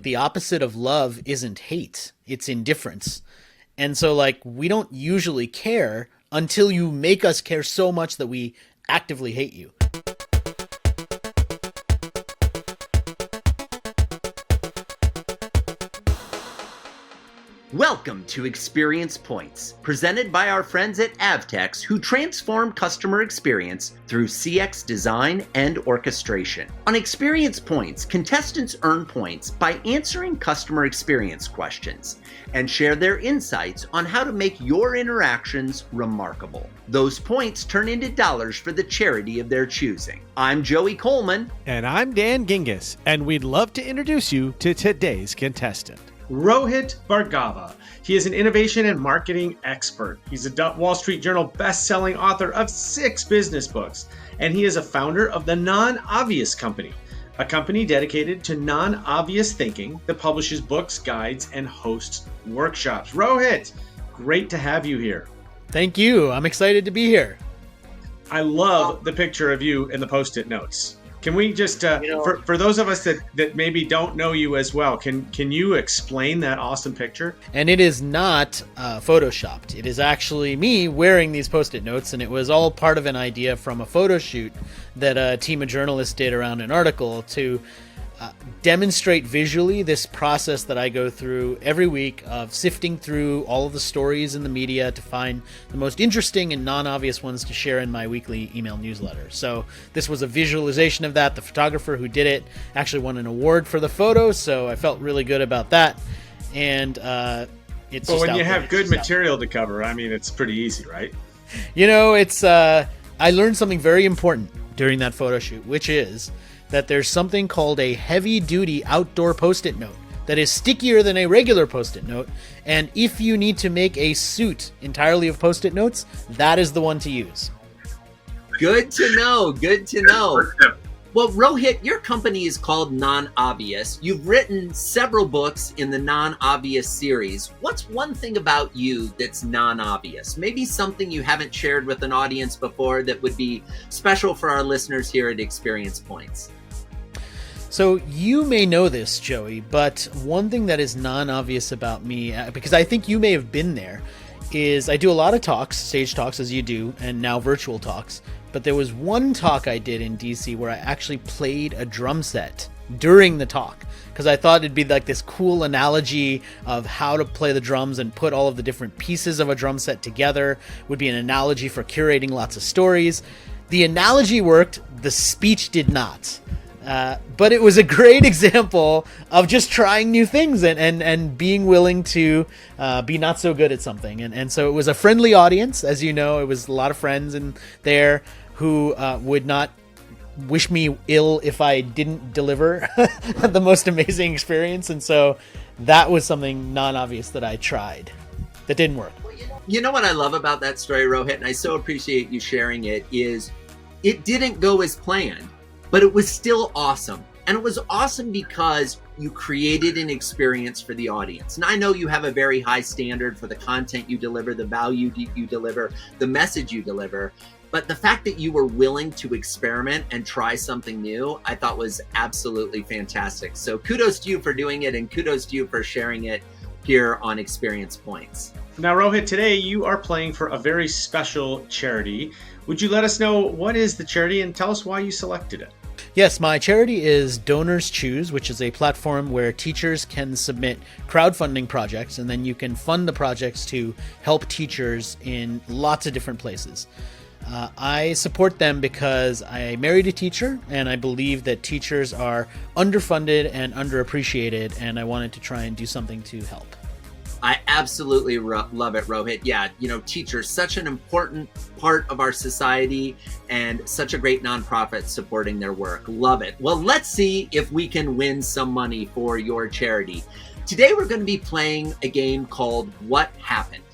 the opposite of love isn't hate, it's indifference. And so like we don't usually care until you make us care so much that we actively hate you. Welcome to Experience Points, presented by our friends at Avtex who transform customer experience through CX design and orchestration. On Experience Points, contestants earn points by answering customer experience questions and share their insights on how to make your interactions remarkable. Those points turn into dollars for the charity of their choosing. I'm Joey Coleman. And I'm Dan Gingiss, and we'd love to introduce you to today's contestant. Rohit Bhargava. He is an innovation and marketing expert. He's a Wall Street Journal best-selling author of 6 business books, and he is a founder of the Non-Obvious Company, a company dedicated to non-obvious thinking that publishes books, guides, and hosts workshops. Rohit, great to have you here. Thank you. I'm excited to be here. I love the picture of you in the Post-it notes. Can we just, for those of us that maybe don't know you as well, can you explain that awesome picture? And it is not photoshopped. It is actually me wearing these Post-it notes, and it was all part of an idea from a photo shoot that a team of journalists did around an article to demonstrate visually this process that I go through every week of sifting through all of the stories in the media to find the most interesting and non-obvious ones to share in my weekly email newsletter. So this was a visualization of that. The photographer who did it actually won an award for the photo, so I felt really good about that. And it's well, when you have good material to cover, I mean, it's pretty easy, right? You know, it's I learned something very important during that photo shoot, which is that there's something called a heavy-duty outdoor Post-it note that is stickier than a regular Post-it note, and if you need to make a suit entirely of Post-it notes, that is the one to use. Good to know, good to know. Well, Rohit, your company is called Non-Obvious. You've written several books in the Non-Obvious series. What's one thing about you that's non-obvious? Maybe something you haven't shared with an audience before that would be special for our listeners here at Experience Points. So you may know this, Joey, but one thing that is non-obvious about me, because I think you may have been there, is I do a lot of talks, stage talks as you do, and now virtual talks. But there was one talk I did in DC where I actually played a drum set during the talk because I thought it'd be like this cool analogy of how to play the drums and put all of the different pieces of a drum set together. Would be an analogy for curating lots of stories. The analogy worked, the speech did not. But it was a great example of just trying new things and being willing to be not so good at something. And so it was a friendly audience. As you know, it was a lot of friends in there who would not wish me ill if I didn't deliver the most amazing experience. And so that was something non-obvious that I tried that didn't work. You know what I love about that story, Rohit, and I so appreciate you sharing it, is it didn't go as planned. But it was still awesome. And it was awesome because you created an experience for the audience. And I know you have a very high standard for the content you deliver, the value you deliver, the message you deliver. But the fact that you were willing to experiment and try something new, I thought was absolutely fantastic. So kudos to you for doing it, and kudos to you for sharing it here on Experience Points. Now, Rohit, today you are playing for a very special charity. Would you let us know what is the charity and tell us why you selected it? Yes, my charity is Donors Choose, which is a platform where teachers can submit crowdfunding projects, and then you can fund the projects to help teachers in lots of different places. I support them because I married a teacher, and I believe that teachers are underfunded and underappreciated, and I wanted to try and do something to help. I absolutely love it, Rohit. Yeah, you know, teachers, such an important part of our society and such a great nonprofit supporting their work. Love it. Well, let's see if we can win some money for your charity. Today, we're going to be playing a game called What Happened.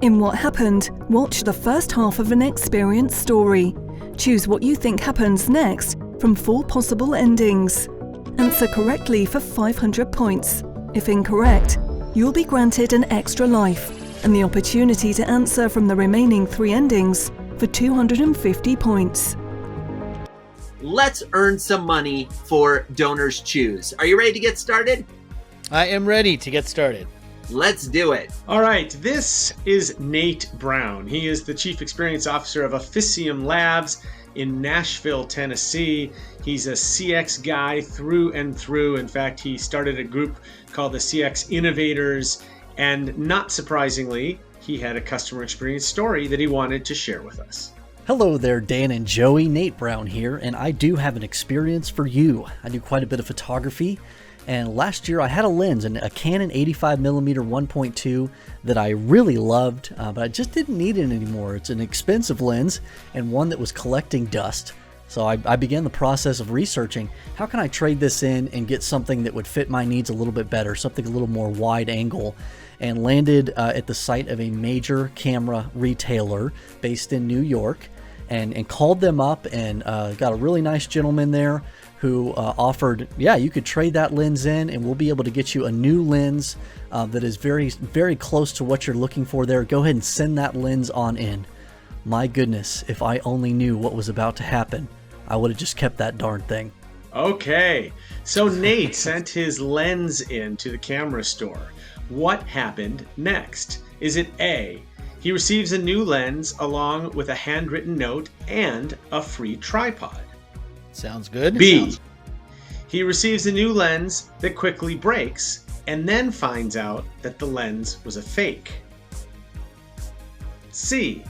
In What Happened, watch the first half of an experience story. Choose what you think happens next from 4 possible endings. Answer correctly for 500 points. If incorrect, you'll be granted an extra life and the opportunity to answer from the remaining 3 endings for 250 points. let's earn some money for Donors Choose. Are you ready to get started? I am ready to get started. Let's do it. All right, this is Nate Brown. He is the Chief Experience Officer of Officium Labs in Nashville, Tennessee. He's a CX guy through and through. In fact, he started a group called the CX Innovators, and not surprisingly, he had a customer experience story that he wanted to share with us. Hello there, Dan and Joey. Nate Brown here, and I do have an experience for you. I do quite a bit of photography, and last year I had a lens, a Canon 85mm 1.2 that I really loved, but I just didn't need it anymore. It's an expensive lens and one that was collecting dust. So I began the process of researching how can I trade this in and get something that would fit my needs a little bit better, something a little more wide angle, and landed at the site of a major camera retailer based in New York, and called them up and got a really nice gentleman there who offered, yeah, you could trade that lens in and we'll be able to get you a new lens that is very, very close to what you're looking for there. Go ahead and send that lens on in. My goodness, if I only knew what was about to happen, I would have just kept that darn thing. Okay, so Nate sent his lens in to the camera store. What happened next? Is it A, he receives a new lens along with a handwritten note and a free tripod? Sounds good. B, he receives a new lens that quickly breaks and then finds out that the lens was a fake. C,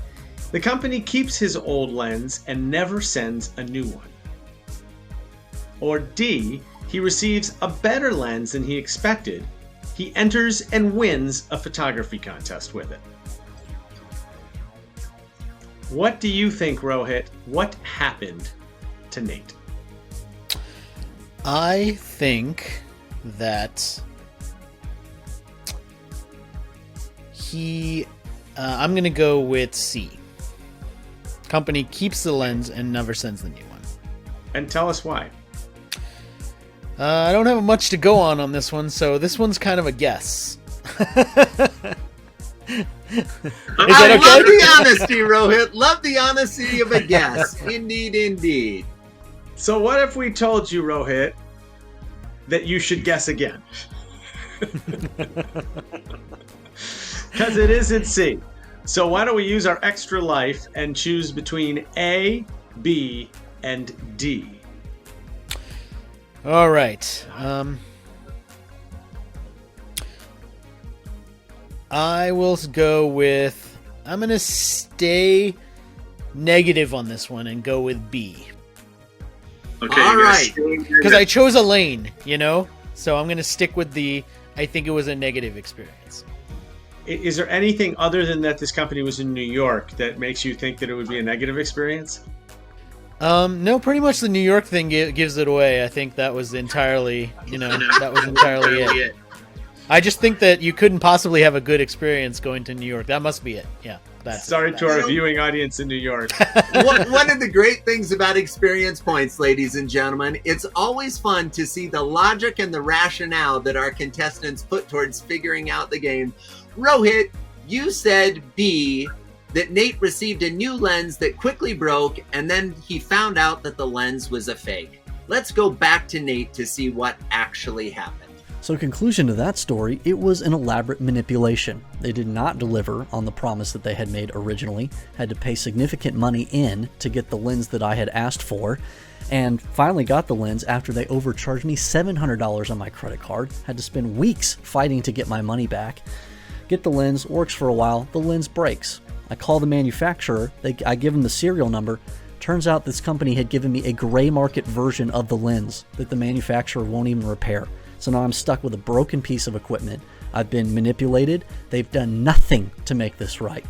the company keeps his old lens and never sends a new one. Or D, he receives a better lens than he expected. He enters and wins a photography contest with it. What do you think, Rohit? What happened to Nate? I think that I'm going to go with C. Company keeps the lens and never sends the new one. And tell us why. I don't have much to go on this one, so this one's kind of a guess. I love the honesty, Rohit. Love the honesty of a guess. Indeed, indeed. So what if we told you, Rohit, that you should guess again? Because it isn't C. So why don't we use our extra life and choose between A, B, and D? All right. I will go with... I'm going to stay negative on this one and go with B. Okay, all right. Because I chose a lane, So I'm going to stick with I think it was a negative experience. Is there anything other than that this company was in New York that makes you think that it would be a negative experience? No, pretty much the New York thing gives it away. I think that was entirely, that was entirely it. I just think that you couldn't possibly have a good experience going to New York. That must be it. Yeah. Sorry to our viewing audience in New York. One of the great things about experience points, ladies and gentlemen, it's always fun to see the logic and the rationale that our contestants put towards figuring out the game. Rohit, you said B, that Nate received a new lens that quickly broke, and then he found out that the lens was a fake. Let's go back to Nate to see what actually happened. So conclusion to that story, it was an elaborate manipulation. They did not deliver on the promise that they had made originally, had to pay significant money in to get the lens that I had asked for, and finally got the lens after they overcharged me $700 on my credit card, had to spend weeks fighting to get my money back. Get the lens, works for a while, the lens breaks. I call the manufacturer, I give them the serial number. Turns out this company had given me a gray market version of the lens that the manufacturer won't even repair. So now I'm stuck with a broken piece of equipment. I've been manipulated. They've done nothing to make this right.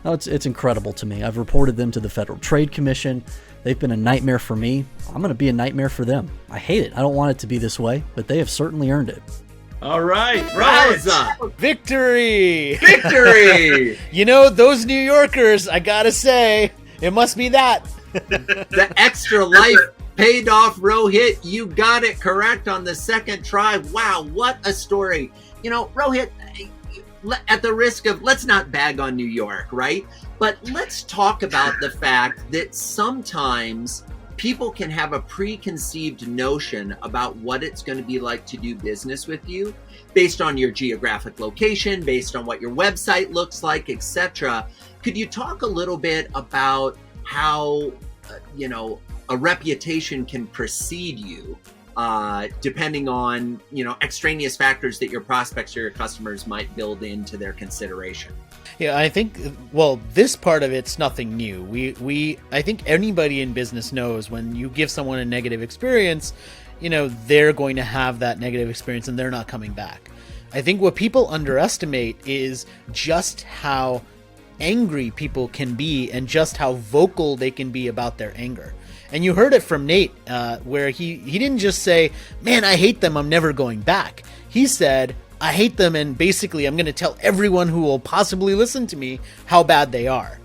Now it's incredible to me. I've reported them to the Federal Trade Commission. They've been a nightmare for me. I'm going to be a nightmare for them. I hate it. I don't want it to be this way, but they have certainly earned it. All right, Victory! Victory! Those New Yorkers, I gotta say, it must be that. The extra life paid off, Rohit. You got it correct on the second try. Wow, what a story. Rohit, at the risk of, let's not bag on New York, right? But let's talk about the fact that sometimes people can have a preconceived notion about what it's going to be like to do business with you based on your geographic location, based on what your website looks like, etc. Could you talk a little bit about how, a reputation can precede you, depending on, extraneous factors that your prospects or your customers might build into their consideration? Yeah, I think, this part of it's nothing new. I think anybody in business knows when you give someone a negative experience, they're going to have that negative experience and they're not coming back. I think what people underestimate is just how angry people can be and just how vocal they can be about their anger. And you heard it from Nate, where he didn't just say, man, I hate them, I'm never going back. He said, I hate them, and basically I'm going to tell everyone who will possibly listen to me how bad they are.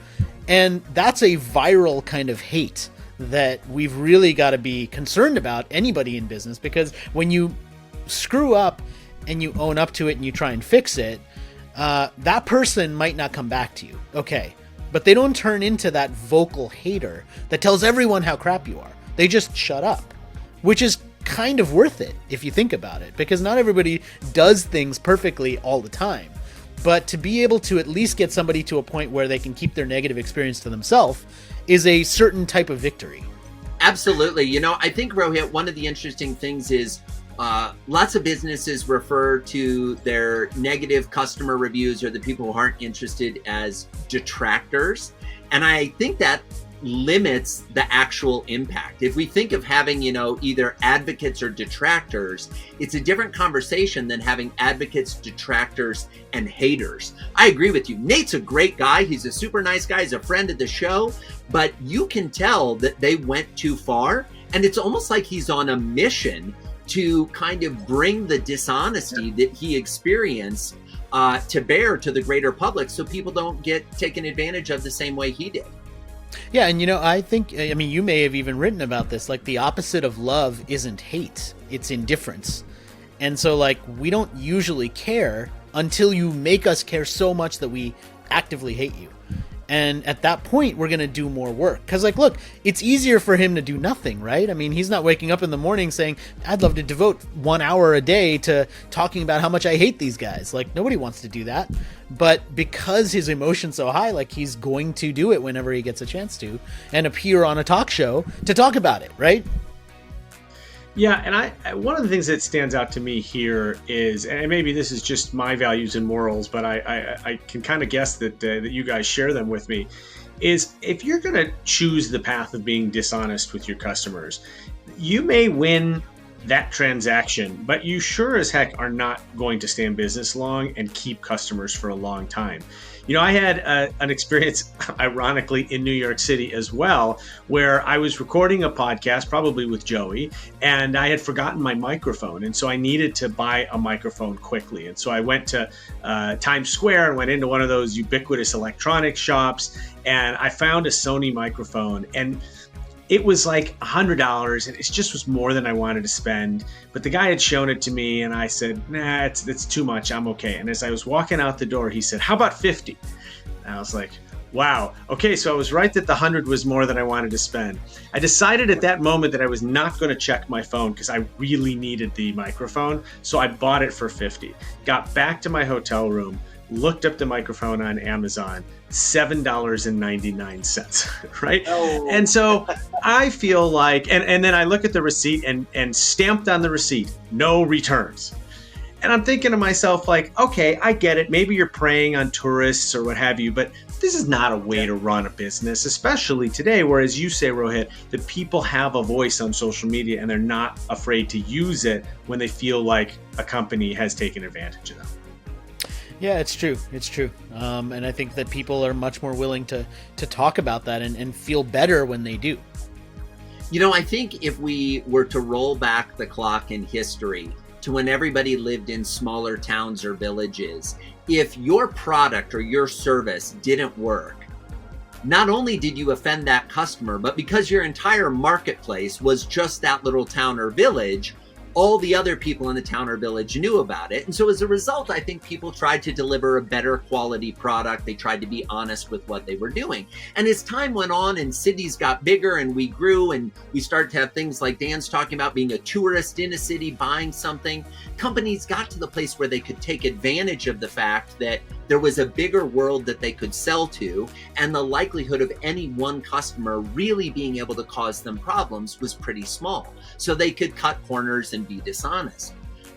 And that's a viral kind of hate that we've really got to be concerned about, anybody in business, because when you screw up and you own up to it and you try and fix it, that person might not come back to you. Okay. But they don't turn into that vocal hater that tells everyone how crap you are. They just shut up, which is kind of worth it if you think about it, because not everybody does things perfectly all the time. But to be able to at least get somebody to a point where they can keep their negative experience to themselves is a certain type of victory. Absolutely. I think, Rohit, one of the interesting things is lots of businesses refer to their negative customer reviews or the people who aren't interested as detractors. And I think that limits the actual impact. If we think of having, either advocates or detractors, it's a different conversation than having advocates, detractors, and haters. I agree with you. Nate's a great guy. He's a super nice guy. He's a friend of the show, but you can tell that they went too far. And it's almost like he's on a mission to kind of bring the dishonesty that he experienced to bear to the greater public, so people don't get taken advantage of the same way he did. Yeah, and I think, you may have even written about this, like the opposite of love isn't hate, it's indifference. And so we don't usually care until you make us care so much that we actively hate you. And at that point, we're going to do more work. Because, look, it's easier for him to do nothing, right? He's not waking up in the morning saying, I'd love to devote 1 hour a day to talking about how much I hate these guys. Nobody wants to do that. But because his emotion's so high, he's going to do it whenever he gets a chance to and appear on a talk show to talk about it, right? Yeah, and I one of the things that stands out to me here is, and maybe this is just my values and morals, but I can kind of guess that you guys share them with me, is if you're going to choose the path of being dishonest with your customers, you may win that transaction, but you sure as heck are not going to stay in business long and keep customers for a long time. I had an experience, ironically, in New York City as well, where I was recording a podcast, probably with Joey, and I had forgotten my microphone. And so I needed to buy a microphone quickly. And so I went to Times Square and went into one of those ubiquitous electronics shops, and I found a Sony microphone. And it was like $100, and it just was more than I wanted to spend. But the guy had shown it to me, and I said, nah, it's too much. I'm okay. And as I was walking out the door, he said, how about 50? And I was like, wow. Okay, so I was right that the 100 was more than I wanted to spend. I decided at that moment that I was not going to check my phone because I really needed the microphone. So I bought it for 50. Got back to my hotel room, looked up the microphone on Amazon, $7.99, right? Oh. And so I feel like, and then I look at the receipt and stamped on the receipt, no returns. And I'm thinking to myself, okay, I get it. Maybe you're preying on tourists or what have you, but this is not a way to run a business, especially today, where, as you say, Rohit, that people have a voice on social media and they're not afraid to use it when they feel like a company has taken advantage of them. Yeah, it's true. It's true. And I think that people are much more willing to talk about that and feel better when they do. I think if we were to roll back the clock in history to when everybody lived in smaller towns or villages, if your product or your service didn't work, not only did you offend that customer, but because your entire marketplace was just that little town or village, all the other people in the town or village knew about it. And so as a result, I think people tried to deliver a better quality product. They tried to be honest with what they were doing. And as time went on and cities got bigger and we grew and we started to have things like Dan's talking about, being a tourist in a city, buying something, companies got to the place where they could take advantage of the fact that there was a bigger world that they could sell to, and the likelihood of any one customer really being able to cause them problems was pretty small. So they could cut corners and be dishonest.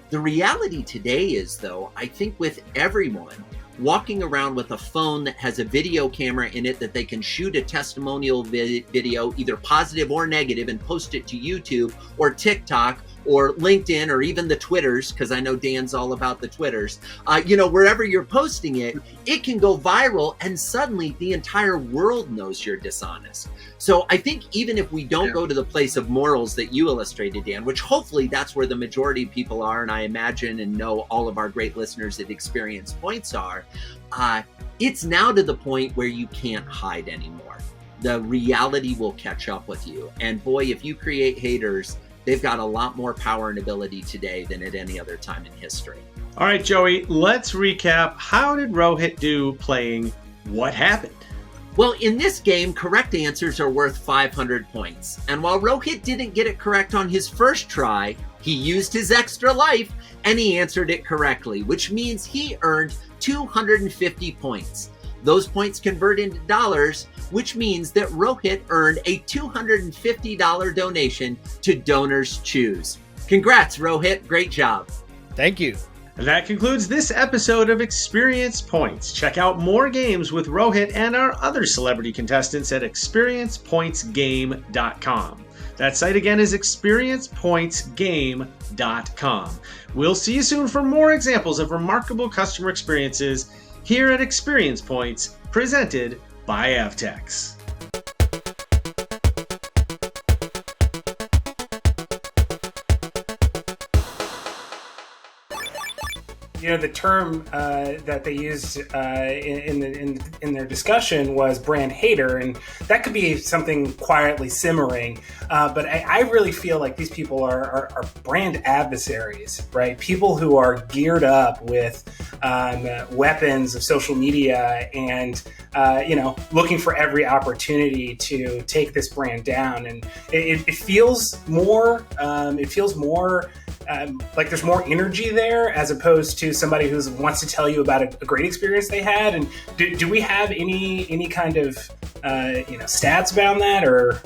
The reality today is, though, I think with everyone walking around with a phone that has a video camera in it that they can shoot a testimonial video, either positive or negative, and post it to YouTube or TikTok or LinkedIn or even the Twitters, because I know Dan's all about the Twitters, wherever you're posting it, it can go viral and suddenly the entire world knows you're dishonest. So I think even if we don't go to the place of morals that you illustrated, Dan, which hopefully that's where the majority of people are, and I imagine and know all of our great listeners at Experience Points are, it's now to the point where you can't hide anymore. The reality will catch up with you. And boy, if you create haters, they've got a lot more power and ability today than at any other time in history. All right, Joey, let's recap. How did Rohit do playing What Happened? Well, in this game, correct answers are worth 500 points. And while Rohit didn't get it correct on his first try, he used his extra life and he answered it correctly, which means he earned 250 points. Those points convert into dollars, which means that Rohit earned a $250 donation to Donors Choose. Congrats, Rohit. Great job. Thank you. And that concludes this episode of Experience Points. Check out more games with Rohit and our other celebrity contestants at experiencepointsgame.com. That site again is experiencepointsgame.com. We'll see you soon for more examples of remarkable customer experiences here at Experience Points, presented by Avtex. The term that they used in their discussion was brand hater, and that could be something quietly simmering. But I really feel like these people are brand adversaries, right? People who are geared up with weapons of social media and looking for every opportunity to take this brand down. And it feels more. Like there's more energy there as opposed to somebody who wants to tell you about a great experience they had. And do we have any kind of stats around that or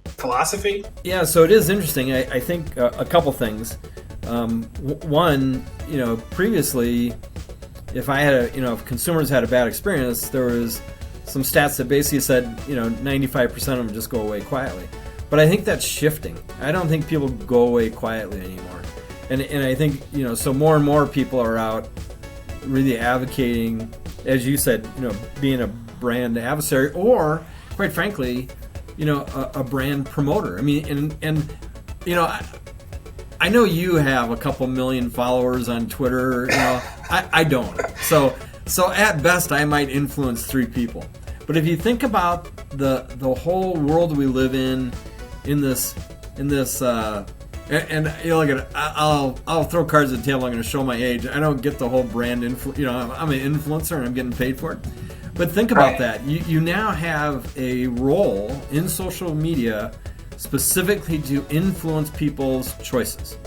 philosophy? Yeah, so it is interesting. I think a couple things. One, previously, if if consumers had a bad experience, there was some stats that basically said 95% of them just go away quietly. But I think that's shifting. I don't think people go away quietly anymore. And I think, so more and more people are out really advocating, as you said, being a brand adversary or, quite frankly, a brand promoter. I mean, and I know you have a couple million followers on Twitter. I don't. So at best, I might influence 3 people. But if you think about the whole world we live in this, and look at it, I'll throw cards at the table. I'm going to show my age. I don't get the whole brand I'm an influencer and I'm getting paid for it. But think about that. You now have a role in social media specifically to influence people's choices.